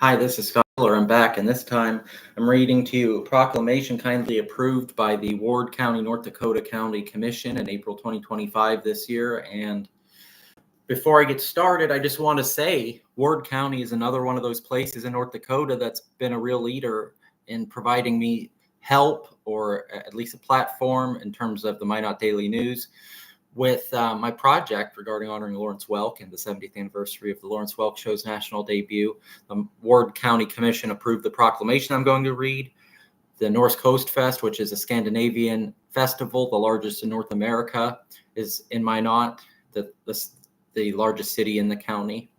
Hi, this is Scholar. I'm back, and this time I'm reading to you a proclamation kindly approved by the Ward County, North Dakota County Commission in April 2025 this year. And before I get started, I just want to say Ward County is another one of those places in North Dakota that's been a real leader in providing me help, or at least a platform in terms of the Minot Daily News, with my project regarding honoring Lawrence Welk and the 70th anniversary of the Lawrence Welk Show's national debut. The Ward County Commission approved the proclamation I'm going to read. The Norsk Hostfest, which is a Scandinavian festival, the largest in North America, is in Minot, the largest city in the county.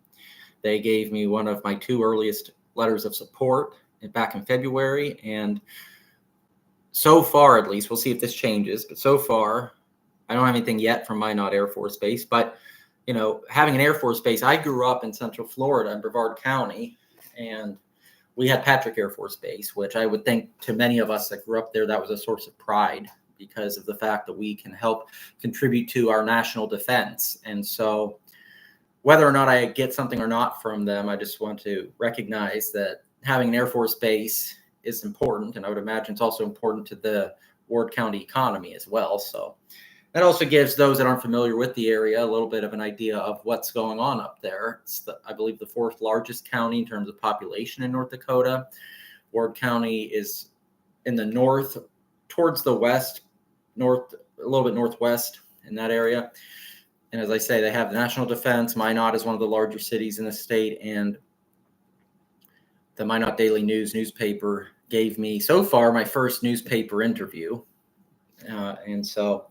They gave me one of my two earliest letters of support back in February, and so far, at least, we'll see if this changes, but so far, I don't have anything yet from Minot Air Force Base, but having an Air Force Base, I grew up in Central Florida in Brevard County, and we had Patrick Air Force Base, which I would think to many of us that grew up there, that was a source of pride because of the fact that we can help contribute to our national defense. And so whether or not I get something or not from them, I just want to recognize that having an Air Force Base is important, and I would imagine it's also important to the Ward County economy as well. So that also gives those that aren't familiar with the area a little bit of an idea of what's going on up there. It's, I believe, the fourth largest county in terms of population in North Dakota. Ward County is in the north, towards the west, a little bit northwest in that area. And as I say, they have national defense. Minot is one of the larger cities in the state, and the Minot Daily News newspaper gave me, so far, my first newspaper interview. And so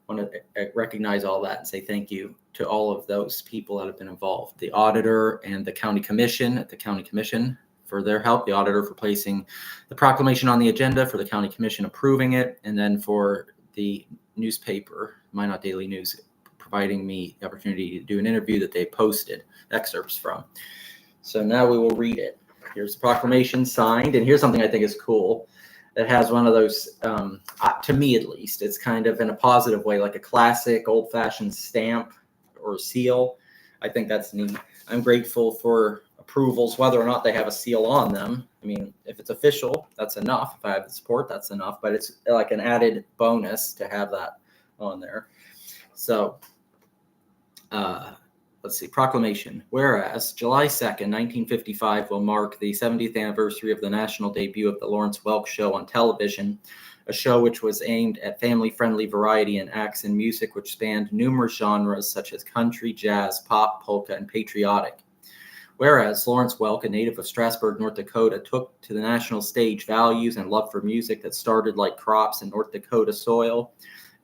I want to recognize all that and say thank you to all of those people that have been involved. The auditor and the county commission for their help, the auditor for placing the proclamation on the agenda, for the county commission approving it, and then for the newspaper, Minot Daily News, providing me the opportunity to do an interview that they posted excerpts from. So now we will read it. Here's the proclamation signed, and here's something I think is cool. It has one of those, to me at least, it's kind of in a positive way, like a classic old-fashioned stamp or seal. I think that's neat. I'm grateful for approvals, whether or not they have a seal on them. I mean, if it's official, that's enough. If I have the support, that's enough. But it's like an added bonus to have that on there. So, let's see, proclamation. Whereas July 2nd, 1955 will mark the 70th anniversary of the national debut of the Lawrence Welk Show on television, a show which was aimed at family-friendly variety and acts and music which spanned numerous genres such as country, jazz, pop, polka, and patriotic. Whereas Lawrence Welk, a native of Strasburg, North Dakota, took to the national stage values and love for music that started like crops in North Dakota soil,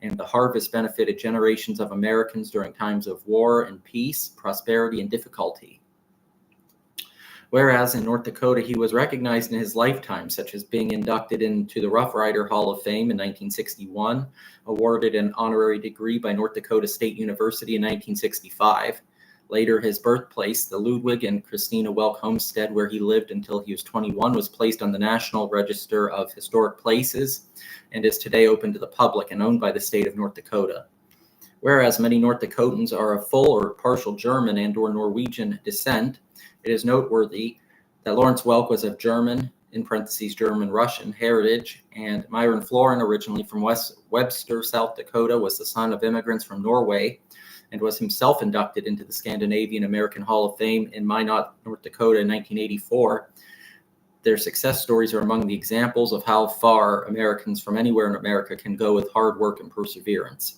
and the harvest benefited generations of Americans during times of war and peace, prosperity, and difficulty. Whereas in North Dakota, he was recognized in his lifetime, such as being inducted into the Rough Rider Hall of Fame in 1961, awarded an honorary degree by North Dakota State University in 1965. Later, his birthplace, the Ludwig and Christina Welk homestead, where he lived until he was 21, was placed on the National Register of Historic Places and is today open to the public and owned by the state of North Dakota. Whereas many North Dakotans are of full or partial German and or Norwegian descent, it is noteworthy that Lawrence Welk was of German, in parentheses German-Russian, heritage, and Myron Florin, originally from Webster, South Dakota, was the son of immigrants from Norway and was himself inducted into the Scandinavian American Hall of Fame in Minot, North Dakota in 1984. Their success stories are among the examples of how far Americans from anywhere in America can go with hard work and perseverance.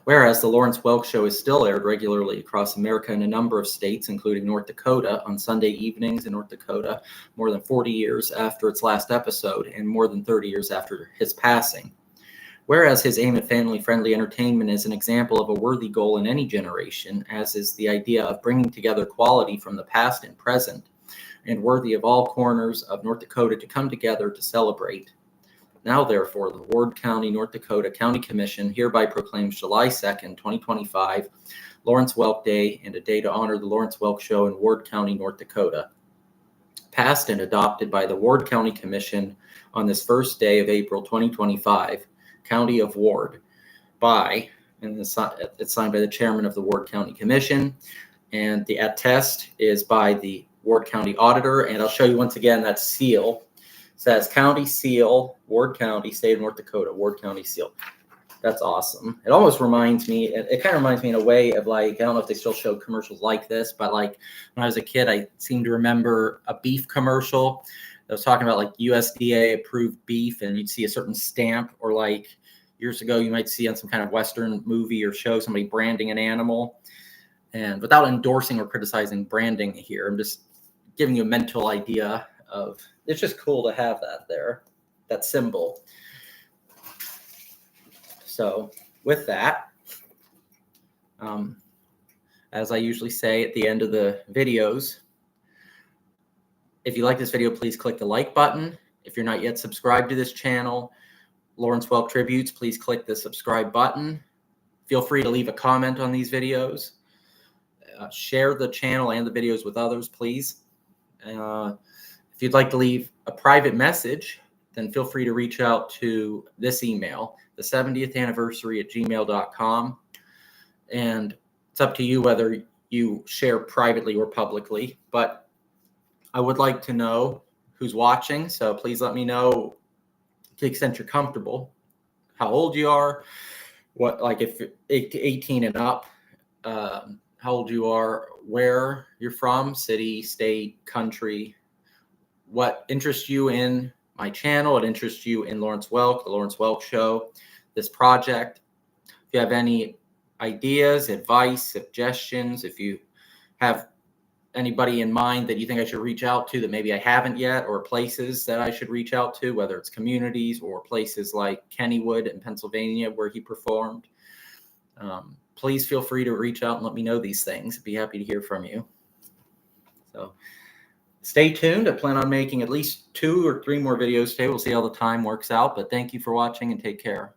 Whereas the Lawrence Welk Show is still aired regularly across America in a number of states, including North Dakota, on Sunday evenings in North Dakota, more than 40 years after its last episode and more than 30 years after his passing. Whereas his aim at family-friendly entertainment is an example of a worthy goal in any generation, as is the idea of bringing together quality from the past and present, and worthy of all corners of North Dakota to come together to celebrate. Now, therefore, the Ward County, North Dakota County Commission hereby proclaims July 2nd, 2025, Lawrence Welk Day, and a day to honor the Lawrence Welk Show in Ward County, North Dakota. Passed and adopted by the Ward County Commission on this first day of April 2025, County of Ward, and it's signed by the chairman of the Ward County Commission, and the attest is by the Ward County Auditor. And I'll show you once again that seal. It says County Seal, Ward County, State of North Dakota, Ward County Seal. That's awesome. It almost reminds me, it kind of reminds me in a way of like, I don't know if they still show commercials like this, but like when I was a kid, I seem to remember a beef commercial that was talking about like USDA approved beef, and you'd see a certain stamp, or like years ago, you might see on some kind of Western movie or show somebody branding an animal. And without endorsing or criticizing branding here, I'm just giving you a mental idea of, it's just cool to have that there, that symbol. So with that, as I usually say at the end of the videos, if you like this video, please click the like button. If you're not yet subscribed to this channel, Lawrence Welk Tributes, please click the subscribe button. Feel free to leave a comment on these videos. Share the channel and the videos with others, please. If you'd like to leave a private message, then feel free to reach out to this email, the 70th anniversary at gmail.com. And it's up to you whether you share privately or publicly, but I would like to know who's watching. So please let me know, to the extent you're comfortable, how old you are, what, like if 18 and up, how old you are, where you're from, city, state, country, what interests you in my channel, what interests you in Lawrence Welk, the Lawrence Welk Show, this project. If you have any ideas, advice, suggestions, if you have anybody in mind that you think I should reach out to that maybe I haven't yet, or places that I should reach out to, whether it's communities or places like Kennywood in Pennsylvania where he performed, please feel free to reach out and let me know these things. I'd be happy to hear from you. So stay tuned. I plan on making at least 2 or 3 more videos today. We'll see how the time works out, but thank you for watching and take care.